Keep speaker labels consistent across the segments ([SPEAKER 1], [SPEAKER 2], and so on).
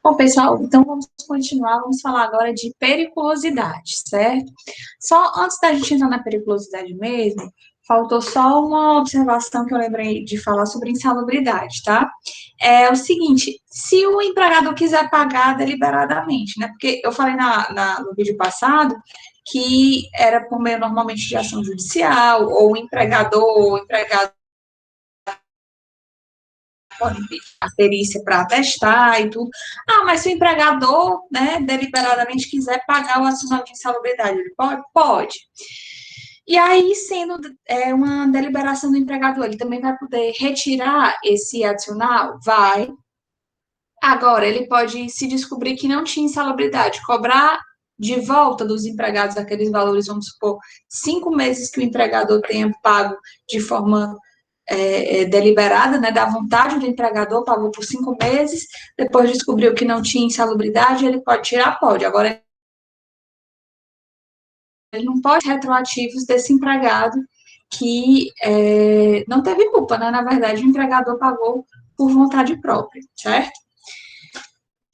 [SPEAKER 1] Bom, pessoal, então vamos continuar, vamos falar agora de periculosidade, certo? Só antes da gente entrar na periculosidade mesmo, faltou só uma observação que eu lembrei de falar sobre insalubridade, tá? É o seguinte, se o empregador quiser pagar deliberadamente, né? Porque eu falei no vídeo passado que era por meio normalmente de ação judicial, ou o empregador ou o empregado pode pedir a perícia para atestar e tudo. Ah, mas se o empregador, né, deliberadamente quiser pagar o adicional de insalubridade, ele pode? Pode. E aí, sendo uma deliberação do empregador, ele também vai poder retirar esse adicional? Vai. Agora, ele pode se descobrir que não tinha insalubridade, cobrar de volta dos empregados aqueles valores, vamos supor, 5 meses que o empregador tenha pago de forma deliberada, né, da vontade do empregador, pagou por 5 meses, depois descobriu que não tinha insalubridade, ele pode tirar? Pode. Agora, ele não pode retroativos desse empregado que não teve culpa, né? Na verdade, o empregador pagou por vontade própria, certo?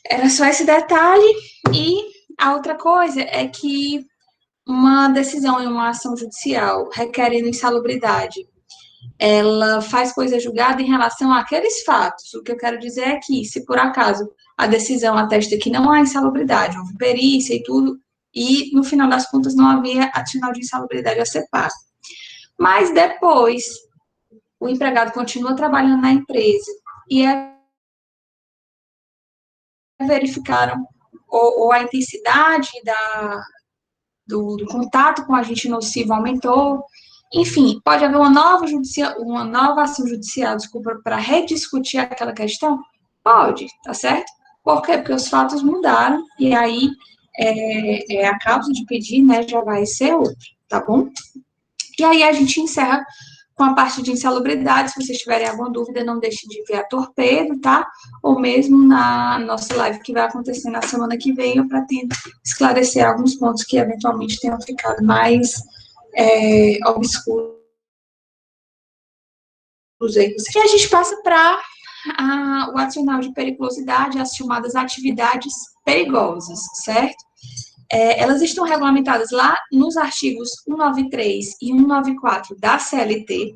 [SPEAKER 1] Era só esse detalhe. E a outra coisa é que uma decisão em uma ação judicial requerendo insalubridade, ela faz coisa julgada em relação àqueles fatos. O que eu quero dizer é que, se por acaso a decisão atesta que não há insalubridade, houve perícia e tudo, e no final das contas não havia adicional de insalubridade a ser pago. Mas depois, o empregado continua trabalhando na empresa e verificaram ou a intensidade do contato com o agente nocivo aumentou. Enfim, pode haver uma nova ação judicial, desculpa, para rediscutir aquela questão? Pode, tá certo? Por quê? Porque os fatos mudaram e aí a causa de pedir, né, já vai ser outra, tá bom? E aí a gente encerra com a parte de insalubridade. Se vocês tiverem alguma dúvida, não deixem de enviar torpedo, tá? Ou mesmo na nossa live que vai acontecer na semana que vem, para tentar esclarecer alguns pontos que eventualmente tenham ficado mais obscuros aí. E a gente passa para o adicional de periculosidade, as chamadas atividades perigosas, certo? Elas estão regulamentadas lá nos artigos 193 e 194 da CLT.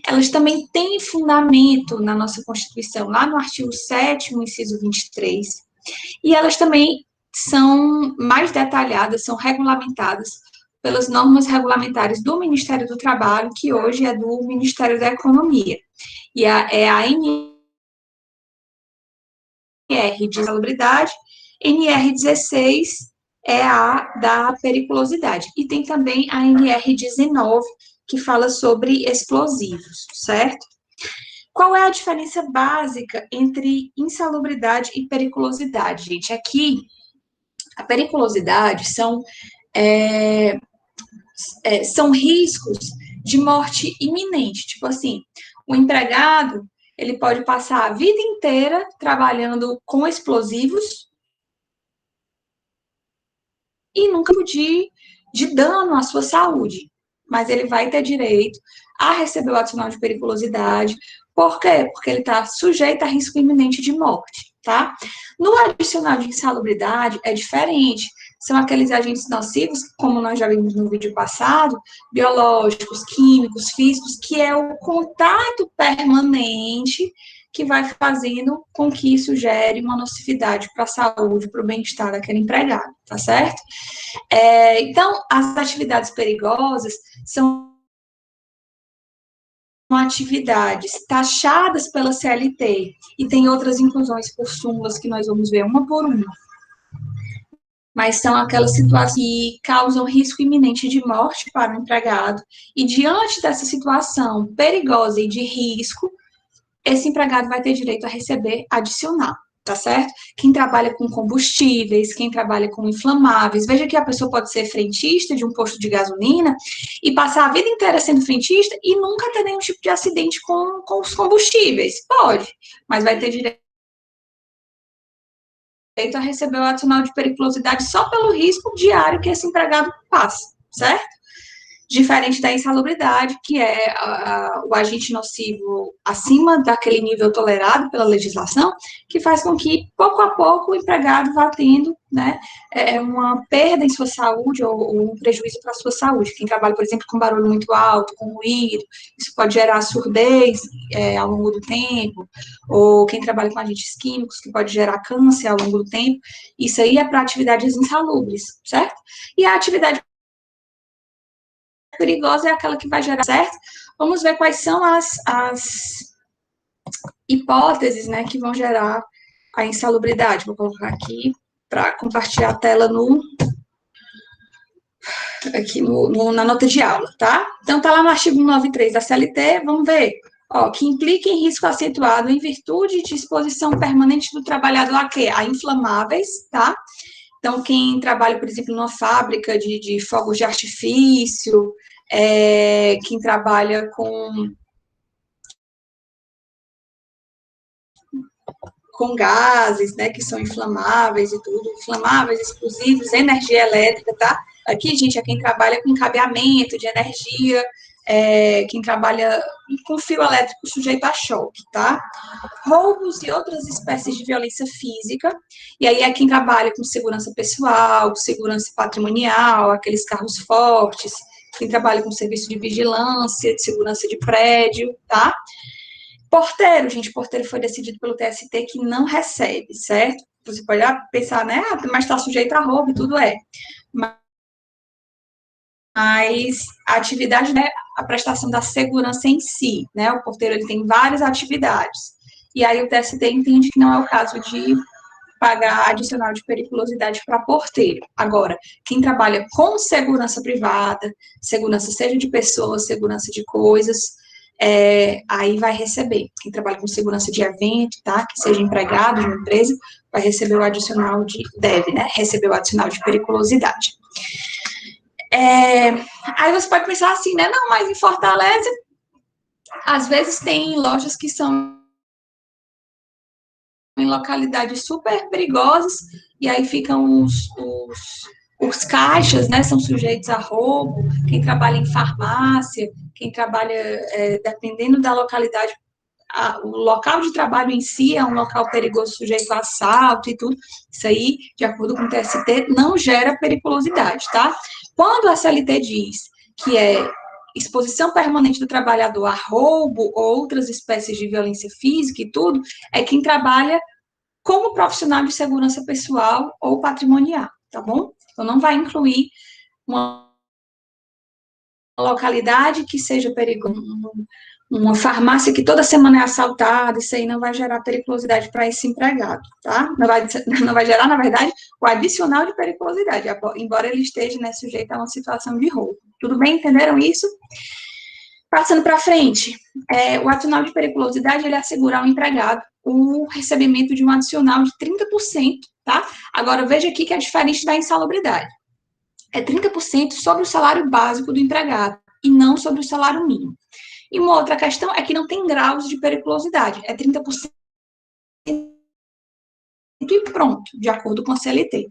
[SPEAKER 1] Elas também têm fundamento na nossa Constituição, lá no artigo 7º, inciso 23, e elas também são mais detalhadas, são regulamentadas pelas normas regulamentares do Ministério do Trabalho, que hoje é do Ministério da Economia, e é a NR de salubridade, NR16 é a da periculosidade, e tem também a NR19, que fala sobre explosivos, certo? Qual é a diferença básica entre insalubridade e periculosidade, gente? Aqui, a periculosidade são riscos de morte iminente. Tipo assim, o empregado, ele pode passar a vida inteira trabalhando com explosivos e nunca de dano à sua saúde. Mas ele vai ter direito a receber o adicional de periculosidade. Por quê? Porque ele está sujeito a risco iminente de morte, tá? No adicional de insalubridade é diferente. São aqueles agentes nocivos, como nós já vimos no vídeo passado, biológicos, químicos, físicos, que é o contato permanente que vai fazendo com que isso gere uma nocividade para a saúde, para o bem-estar daquele empregado, tá certo? Então, as atividades perigosas são atividades taxadas pela CLT e tem outras inclusões por súmulas que nós vamos ver uma por uma, mas são aquelas situações que causam risco iminente de morte para o empregado e diante dessa situação perigosa e de risco, esse empregado vai ter direito a receber adicional, tá certo? Quem trabalha com combustíveis, quem trabalha com inflamáveis, veja que a pessoa pode ser frentista de um posto de gasolina e passar a vida inteira sendo frentista e nunca ter nenhum tipo de acidente com os combustíveis. Pode, mas vai ter direito a receber o adicional de periculosidade só pelo risco diário que esse empregado passa, certo? diferente da insalubridade, que é o agente nocivo acima daquele nível tolerado pela legislação, que faz com que, pouco a pouco, o empregado vá tendo, né, uma perda em sua saúde ou um prejuízo para a sua saúde. Quem trabalha, por exemplo, com barulho muito alto, com ruído, isso pode gerar surdez ao longo do tempo, ou quem trabalha com agentes químicos, que pode gerar câncer ao longo do tempo, isso aí é para atividades insalubres, certo? E a atividade perigosa é aquela que vai gerar, certo? Vamos ver quais são as hipóteses, né, que vão gerar a insalubridade. Vou colocar aqui para compartilhar a tela na nota de aula, tá? Então, tá lá no artigo 193 da CLT, vamos ver. Ó, que implica em risco acentuado em virtude de exposição permanente do trabalhador a quê? A inflamáveis, tá? Então, quem trabalha, por exemplo, numa fábrica de fogos de artifício, quem trabalha com gases, né, que são inflamáveis e tudo, inflamáveis, explosivos, energia elétrica, tá? Aqui, gente, é quem trabalha com cabeamento de energia, quem trabalha com fio elétrico sujeito a choque, tá? Roubos e outras espécies de violência física, e aí é quem trabalha com segurança pessoal, segurança patrimonial, aqueles carros fortes, quem trabalha com serviço de vigilância, de segurança de prédio, tá? Porteiro, gente, porteiro foi decidido pelo TST que não recebe, certo? Você pode pensar, né? Mas está sujeito a roubo e tudo é. Mas a atividade, né, a prestação da segurança em si, né? O porteiro ele tem várias atividades. E aí o TST entende que não é o caso de pagar adicional de periculosidade para porteiro. Agora, quem trabalha com segurança privada, segurança seja de pessoas, segurança de coisas, aí vai receber. Quem trabalha com segurança de evento, tá? Que seja empregado de uma empresa, vai receber o adicional deve, né? Receber o adicional de periculosidade. Aí você pode pensar assim, né? Não, mas em Fortaleza, às vezes tem lojas que são em localidades super perigosas, e aí ficam os caixas, né, são sujeitos a roubo, quem trabalha em farmácia, quem trabalha, dependendo da localidade, o local de trabalho em si é um local perigoso, sujeito a assalto e tudo, isso aí, de acordo com o TST, não gera periculosidade, tá? Quando a CLT diz que é exposição permanente do trabalhador a roubo ou outras espécies de violência física e tudo, é quem trabalha como profissional de segurança pessoal ou patrimonial, tá bom? Então, não vai incluir uma localidade que seja perigosa, uma farmácia que toda semana é assaltada, isso aí não vai gerar periculosidade para esse empregado, tá? Não vai gerar, na verdade, o adicional de periculosidade, embora ele esteja, né, sujeito a uma situação de roubo. Tudo bem? Entenderam isso? Passando para frente, o adicional de periculosidade, ele assegura ao empregado o recebimento de um adicional de 30%, tá? Agora, veja aqui que é diferente da insalubridade. É 30% sobre o salário básico do empregado e não sobre o salário mínimo. E uma outra questão é que não tem graus de periculosidade, é 30% e pronto, de acordo com a CLT.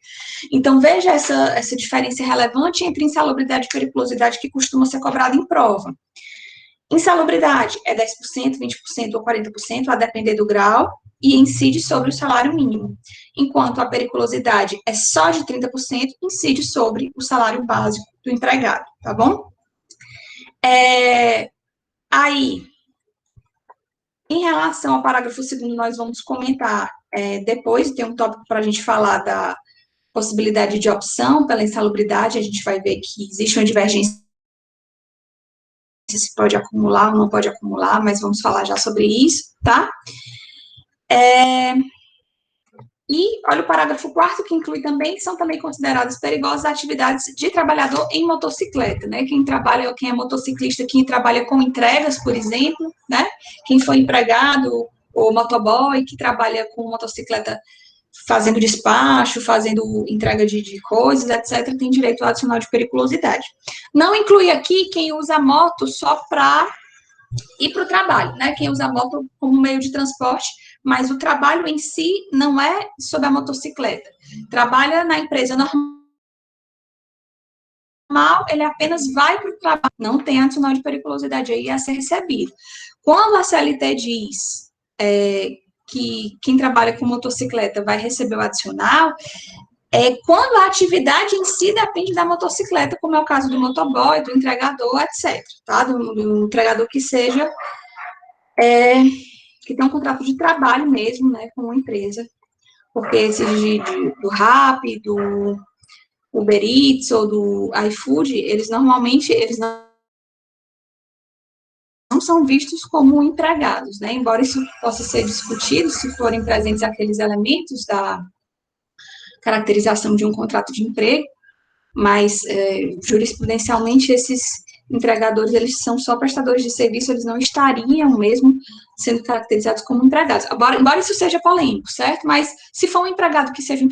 [SPEAKER 1] Então, veja essa diferença relevante entre insalubridade e periculosidade que costuma ser cobrada em prova. Insalubridade é 10%, 20% ou 40%, a depender do grau, e incide sobre o salário mínimo. Enquanto a periculosidade é só de 30%, incide sobre o salário básico do empregado, tá bom? Aí, em relação ao parágrafo 2º, nós vamos comentar depois, tem um tópico para a gente falar da possibilidade de opção pela insalubridade, a gente vai ver que existe uma divergência se pode acumular ou não pode acumular, mas vamos falar já sobre isso, tá? E olha o parágrafo 4º, que inclui também, são também consideradas perigosas atividades de trabalhador em motocicleta, né? Quem é motociclista, quem trabalha com entregas, por exemplo, né? Quem for empregado ou motoboy, que trabalha com motocicleta fazendo despacho, fazendo entrega de coisas, etc., tem direito ao adicional de periculosidade. Não inclui aqui quem usa moto só para ir para o trabalho, né? Quem usa a moto como meio de transporte, mas o trabalho em si não é sobre a motocicleta. Trabalha na empresa normal, ele apenas vai para o trabalho, não tem adicional de periculosidade aí a ser recebido. Quando a CLT diz que quem trabalha com motocicleta vai receber o adicional, é quando a atividade em si depende da motocicleta, como é o caso do motoboy, do entregador, etc., tá? Do entregador que seja, que tem um contrato de trabalho mesmo, né, com uma empresa, porque esses do Rappi, do Uber Eats ou do iFood, eles normalmente, eles não são vistos como empregados, né? Embora isso possa ser discutido se forem presentes aqueles elementos da caracterização de um contrato de emprego, mas jurisprudencialmente esses empregadores, eles são só prestadores de serviço, eles não estariam mesmo sendo caracterizados como empregados. Embora isso seja polêmico, certo? Mas se for um empregado que seja um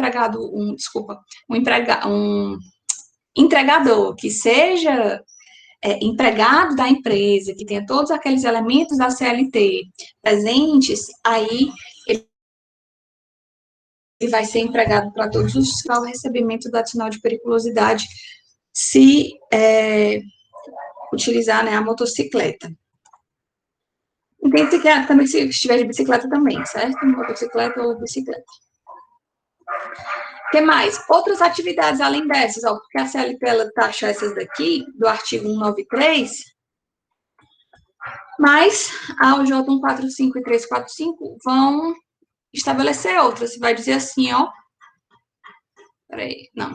[SPEAKER 1] entregador que seja empregado da empresa, que tenha todos aqueles elementos da CLT presentes, aí ele vai ser empregado para todos os para o recebimento do adicional de periculosidade, se utilizar, né, a motocicleta. Entende que também se estiver de bicicleta também, certo? Motocicleta ou bicicleta. O que mais? Outras atividades além dessas, ó, porque a CLT ela taxa essas daqui, do artigo 193, mas a OJ 145 e 345 vão estabelecer outras. Você vai dizer assim, ó. Peraí, não.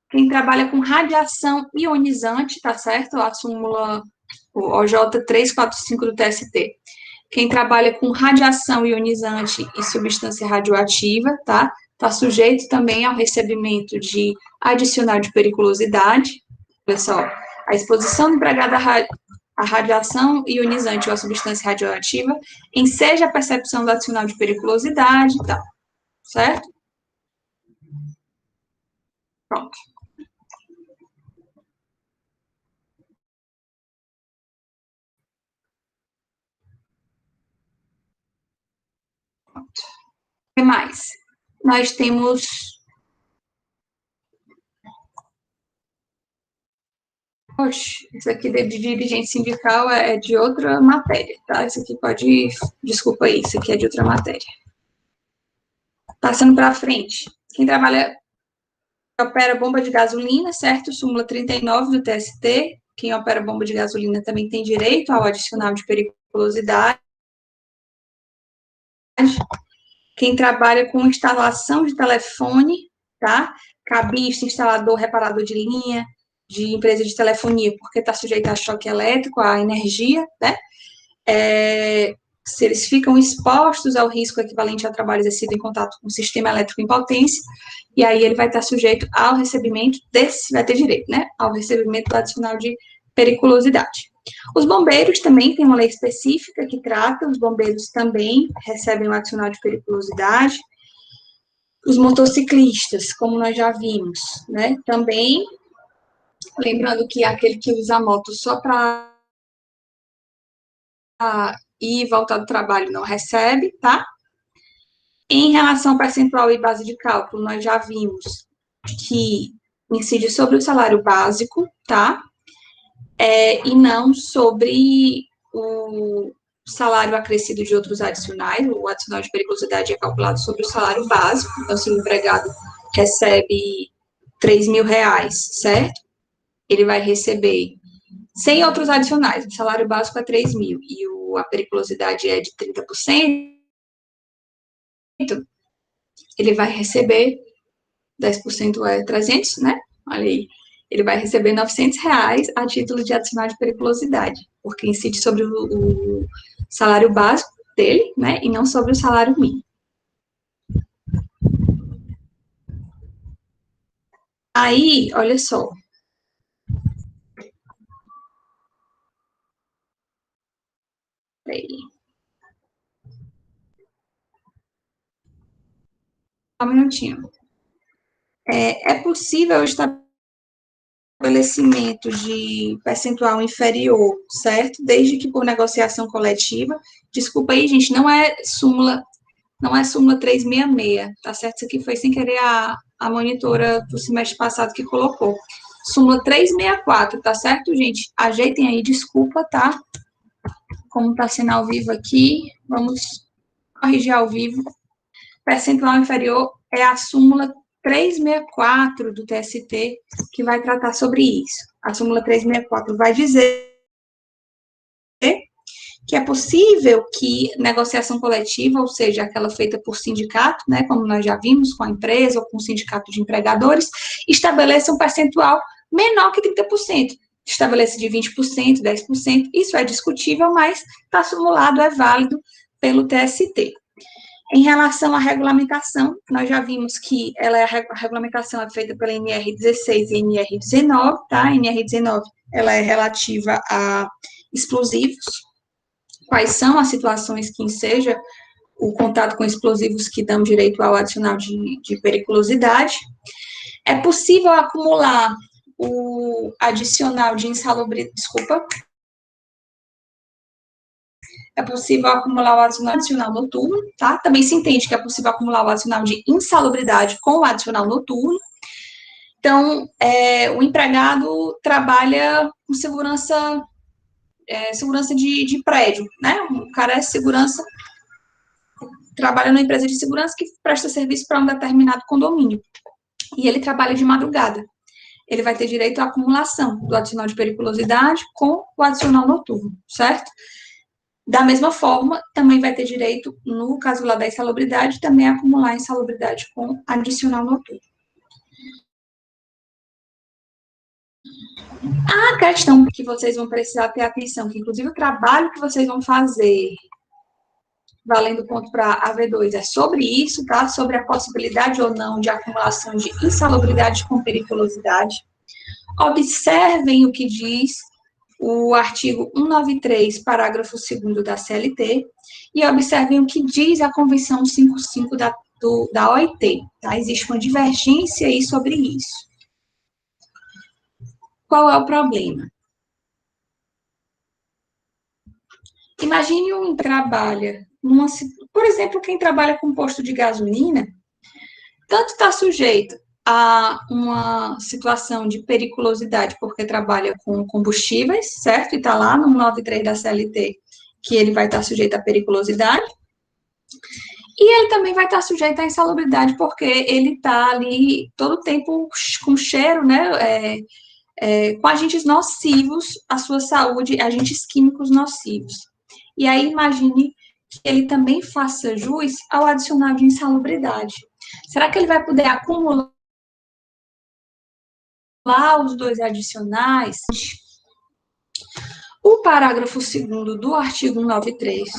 [SPEAKER 1] Quem trabalha com radiação ionizante, tá certo? A súmula o OJ 345 do TST. Quem trabalha com radiação ionizante e substância radioativa, tá? Está sujeito também ao recebimento de adicional de periculosidade. Olha só, a exposição empregada à radiação ionizante ou à substância radioativa enseja a percepção do adicional de periculosidade e tal, certo? Pronto. Pronto. O que mais? Nós temos. Oxe, isso aqui de dirigente sindical é de outra matéria, tá? Isso aqui pode. Desculpa aí, isso aqui é de outra matéria. Passando para frente. Quem trabalha, opera bomba de gasolina, certo? Súmula 39 do TST. Quem opera bomba de gasolina também tem direito ao adicional de periculosidade. Quem trabalha com instalação de telefone, tá? Cabista, instalador, reparador de linha, de empresa de telefonia, porque está sujeito a choque elétrico, a energia, né? Se eles ficam expostos ao risco equivalente ao trabalho exercido em contato com o sistema elétrico em potência, e aí ele vai estar sujeito ao recebimento vai ter direito, né? Ao recebimento do adicional de periculosidade. Os bombeiros também têm uma lei específica que trata, os bombeiros também recebem um adicional de periculosidade. Os motociclistas, como nós já vimos, né? Também, lembrando que aquele que usa a moto só para ir e voltar do trabalho não recebe, tá? Em relação ao percentual e base de cálculo, nós já vimos que incide sobre o salário básico, tá? E não sobre o salário acrescido de outros adicionais. O adicional de periculosidade é calculado sobre o salário básico. Então, se o empregado recebe R$ 3.000, certo? Ele vai receber sem outros adicionais. O salário básico é 3.000 e a periculosidade é de 30%, ele vai receber 10% é 300, né? Olha aí. Ele vai receber R$ 900 a título de adicional de periculosidade, porque incide sobre o salário básico dele, né? E não sobre o salário mínimo. Aí, olha só. Peraí. Um minutinho. É possível estabelecer estabelecimento de percentual inferior, certo? Desde que por negociação coletiva. Desculpa aí, gente, não é súmula não é súmula 366, tá certo? Isso aqui foi sem querer a monitora do semestre passado que colocou. Súmula 364, tá certo, gente? Ajeitem aí, desculpa, tá? Como tá sendo ao vivo aqui, vamos corrigir ao vivo. Percentual inferior é a súmula 364 do TST, que vai tratar sobre isso. A súmula 364 vai dizer que é possível que negociação coletiva, ou seja, aquela feita por sindicato, né, como nós já vimos, com a empresa ou com o sindicato de empregadores, estabeleça um percentual menor que 30%. Estabeleça de 20%, 10%, isso é discutível, mas está simulado, é válido pelo TST. Em relação à regulamentação, nós já vimos que a regulamentação é feita pela NR16 e NR19, tá? A NR19, ela é relativa a explosivos. Quais são as situações que enseja o contato com explosivos que dão direito ao adicional de periculosidade. É possível acumular o adicional de insalubridade, é possível acumular o adicional noturno, tá? Também se entende que é possível acumular o adicional de insalubridade com o adicional noturno. Então, o empregado trabalha com segurança de prédio, né? O cara é segurança, trabalha numa empresa de segurança que presta serviço para um determinado condomínio. E ele trabalha de madrugada. Ele vai ter direito à acumulação do adicional de periculosidade com o adicional noturno, certo? Da mesma forma, também vai ter direito, no caso lá da insalubridade, também a acumular a insalubridade com adicional noturno. A questão que vocês vão precisar ter atenção, que inclusive o trabalho que vocês vão fazer, valendo ponto para a V2, é sobre isso, tá? Sobre a possibilidade ou não de acumulação de insalubridade com periculosidade. Observem o que diz o artigo 193, parágrafo 2º da CLT, e observem o que diz a Convenção 55 da OIT, tá? Existe uma divergência aí sobre isso. Qual é o problema? Imagine um que trabalha por exemplo, quem trabalha com posto de gasolina, tanto está sujeito a uma situação de periculosidade, porque trabalha com combustíveis, certo? E está lá no 93 da CLT, que ele vai estar sujeito à periculosidade. E ele também vai estar sujeito à insalubridade, porque ele está ali todo o tempo com cheiro, né? Com agentes nocivos à sua saúde, agentes químicos nocivos. E aí, imagine que ele também faça jus ao adicional de insalubridade. Será que ele vai poder acumular os dois adicionais? O parágrafo 2º do artigo 193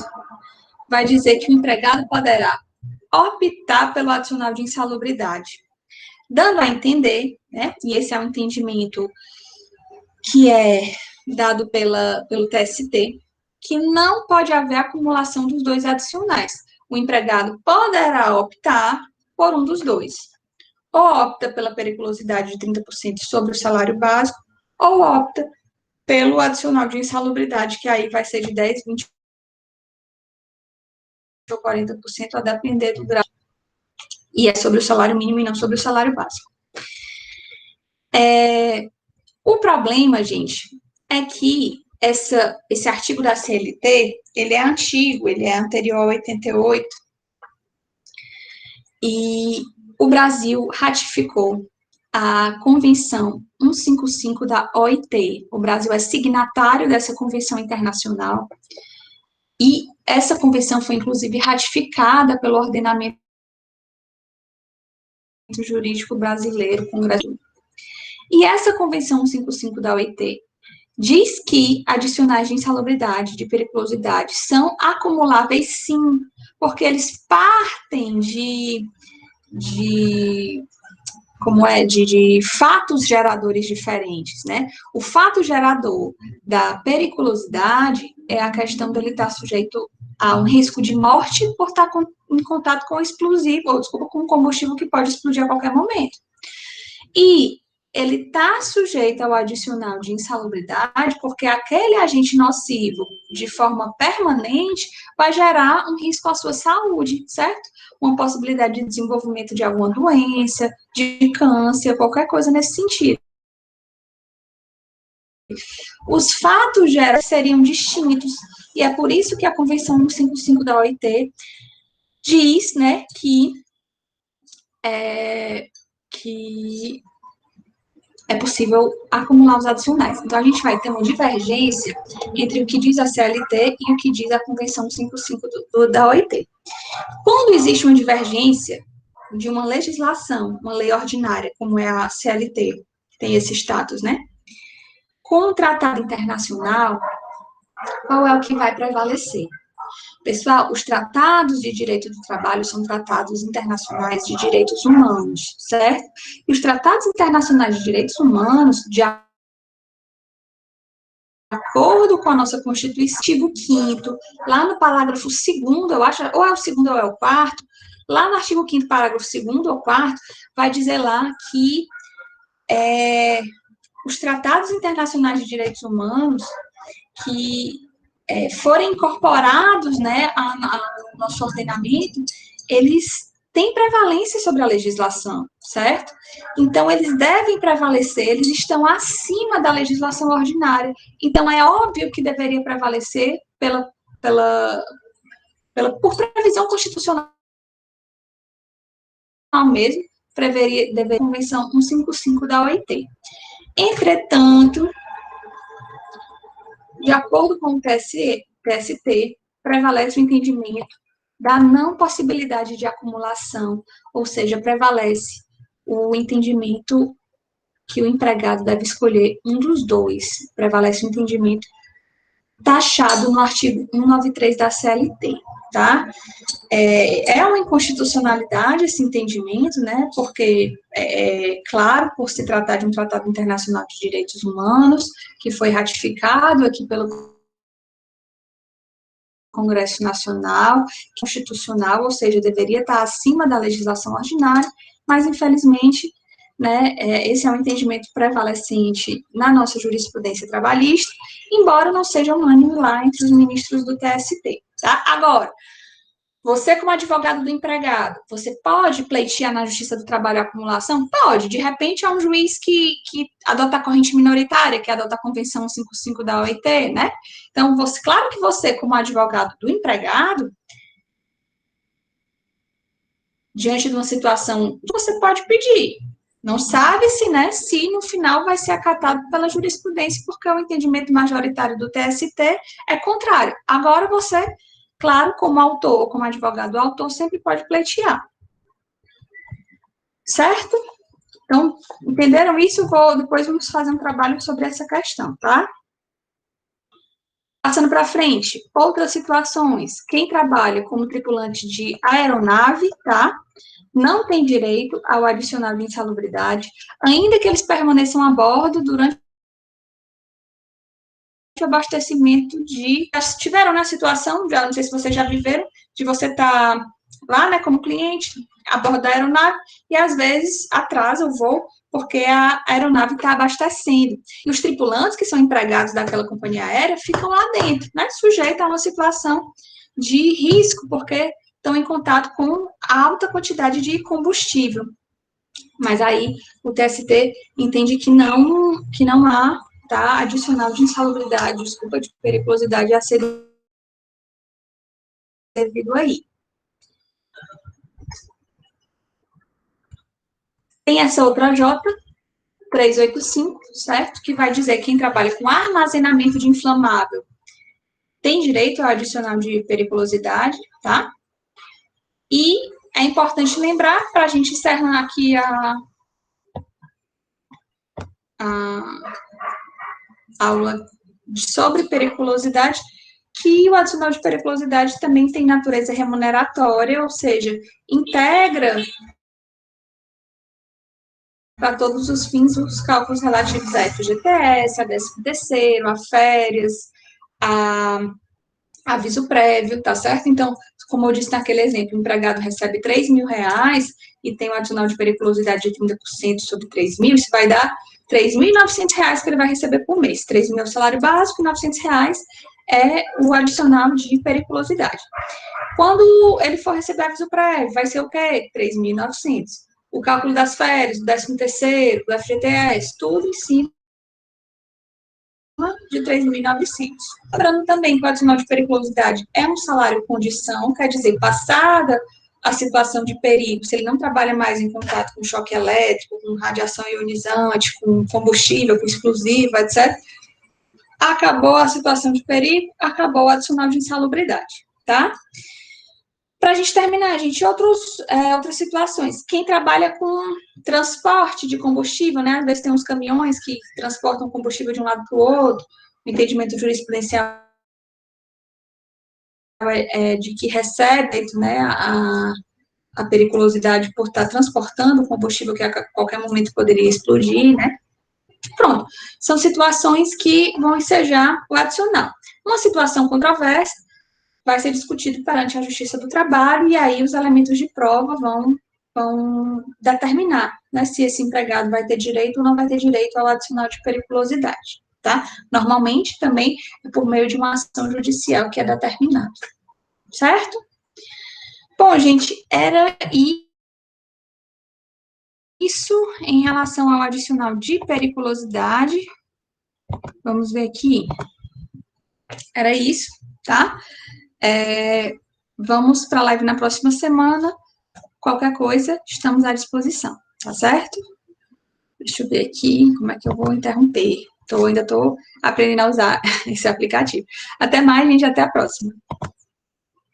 [SPEAKER 1] vai dizer que o empregado poderá optar pelo adicional de insalubridade, dando a entender, né, e esse é um entendimento que é dado pelo TST, que não pode haver acumulação dos dois adicionais. O empregado poderá optar por um dos dois. Ou opta pela periculosidade de 30% sobre o salário básico, ou opta pelo adicional de insalubridade, que aí vai ser de 10, 20 ou 40%, a depender do grau. E é sobre o salário mínimo e não sobre o salário básico. O problema, gente, é que esse artigo da CLT, ele é antigo, ele é anterior a 88, e o Brasil ratificou a Convenção 155 da OIT. O Brasil é signatário dessa convenção internacional, e essa convenção foi, inclusive, ratificada pelo ordenamento jurídico brasileiro, Congresso. E essa Convenção 155 da OIT diz que adicionais de insalubridade, de periculosidade, são acumuláveis, sim, porque eles partem de fatos geradores diferentes, né? O fato gerador da periculosidade é a questão dele estar sujeito a um risco de morte por estar em contato com explosivo, com combustível que pode explodir a qualquer momento. E ele está sujeito ao adicional de insalubridade porque aquele agente nocivo, de forma permanente, vai gerar um risco à sua saúde, certo? Uma possibilidade de desenvolvimento de alguma doença, de câncer, qualquer coisa nesse sentido. Os fatos gerais seriam distintos, e é por isso que a Convenção 155 da OIT diz, né, que é possível acumular os adicionais. Então, a gente vai ter uma divergência entre o que diz a CLT e o que diz a Convenção 155 da OIT. Quando existe uma divergência de uma legislação, uma lei ordinária, como é a CLT, que tem esse status, né? Com o tratado internacional, qual é o que vai prevalecer? Pessoal, os tratados de direito do trabalho são tratados internacionais de direitos humanos, certo? E os tratados internacionais de direitos humanos, de acordo com a nossa Constituição, artigo 5º, lá no parágrafo 2º, eu acho, ou é o 2º ou é o 4º, lá no artigo 5º, parágrafo 2º ou 4º, vai dizer lá que os tratados internacionais de direitos humanos que forem incorporados, né, ao nosso ordenamento, eles têm prevalência sobre a legislação, certo? Então, eles devem prevalecer, eles estão acima da legislação ordinária. Então, é óbvio que deveria prevalecer por previsão constitucional mesmo, deveria a Convenção 155 da OIT. Entretanto, de acordo com o TST, prevalece o entendimento da não possibilidade de acumulação, ou seja, prevalece o entendimento que o empregado deve escolher um dos dois, prevalece o entendimento taxado no artigo 193 da CLT, tá? É uma inconstitucionalidade esse entendimento, né, porque, claro, por se tratar de um tratado internacional de direitos humanos, que foi ratificado aqui pelo Congresso Nacional, constitucional, ou seja, deveria estar acima da legislação ordinária, mas, infelizmente, né, esse é um entendimento prevalecente na nossa jurisprudência trabalhista, embora não seja unânime lá entre os ministros do TST, tá? Agora, você, como advogado do empregado, você pode pleitear na Justiça do Trabalho a acumulação? Pode. De repente, é um juiz que adota a corrente minoritária, que adota a Convenção 155 da OIT, né? Então, claro que você, como advogado do empregado, diante de uma situação, você pode pedir. Não sabe-se, né, se no final vai ser acatado pela jurisprudência, porque o entendimento majoritário do TST é contrário. Agora você, claro, como autor ou como advogado do autor, sempre pode pleitear. Certo? Então, entenderam isso? Depois vamos fazer um trabalho sobre essa questão, tá? Passando para frente, outras situações. Quem trabalha como tripulante de aeronave, tá? Não tem direito ao adicional de insalubridade, ainda que eles permaneçam a bordo durante o abastecimento já estiveram na situação, já não sei se vocês já viveram, de você estar lá, né, como cliente, a bordo da aeronave, e às vezes atrasa o voo, porque a aeronave está abastecendo. E os tripulantes, que são empregados daquela companhia aérea, ficam lá dentro, né, sujeitos a uma situação de risco, porque estão em contato com alta quantidade de combustível. Mas aí o TST entende que não há, tá, adicional de insalubridade, desculpa, de periculosidade a ser devido aí. Tem essa outra J, 385, certo? Que vai dizer que quem trabalha com armazenamento de inflamável tem direito ao adicional de periculosidade, tá? E é importante lembrar, para a gente encerrar aqui a aula sobre periculosidade, que o adicional de periculosidade também tem natureza remuneratória, ou seja, integra para todos os fins os cálculos relativos a FGTS, a 13º, a férias, a aviso prévio, tá certo? Então, como eu disse naquele exemplo, o empregado recebe R$ 3.000 e tem um adicional de periculosidade de 30% sobre 3.000, isso vai dar R$ 3.900 que ele vai receber por mês. 3.000 é o salário básico, R$ 900 é o adicional de periculosidade. Quando ele for receber aviso prévio, vai ser o quê? 3.900. O cálculo das férias, do 13º, do FGTS, tudo em cima de 3.900. Lembrando também que o adicional de periculosidade é um salário condição, quer dizer, passada a situação de perigo, se ele não trabalha mais em contato com choque elétrico, com radiação ionizante, com combustível, com explosivo, etc., acabou a situação de perigo, acabou o adicional de insalubridade, tá? Para a gente terminar, gente, outras situações. Quem trabalha com transporte de combustível, né? Às vezes tem uns caminhões que transportam combustível de um lado para o outro, o entendimento jurisprudencial de que recebe, né, a periculosidade por estar transportando combustível que a qualquer momento poderia explodir, né? Pronto. São situações que vão ensejar o adicional. Uma situação controversa vai ser discutido perante a Justiça do Trabalho, e aí os elementos de prova vão determinar, né, se esse empregado vai ter direito ou não vai ter direito ao adicional de periculosidade, tá? Normalmente, também, é por meio de uma ação judicial que é determinado, certo? Bom, gente, era isso em relação ao adicional de periculosidade. Vamos ver aqui. Era isso, tá? Vamos para a live na próxima semana. Qualquer coisa, estamos à disposição, tá certo? Deixa eu ver aqui como é que eu vou interromper. Ainda estou aprendendo a usar esse aplicativo. Até mais, gente. Até a próxima.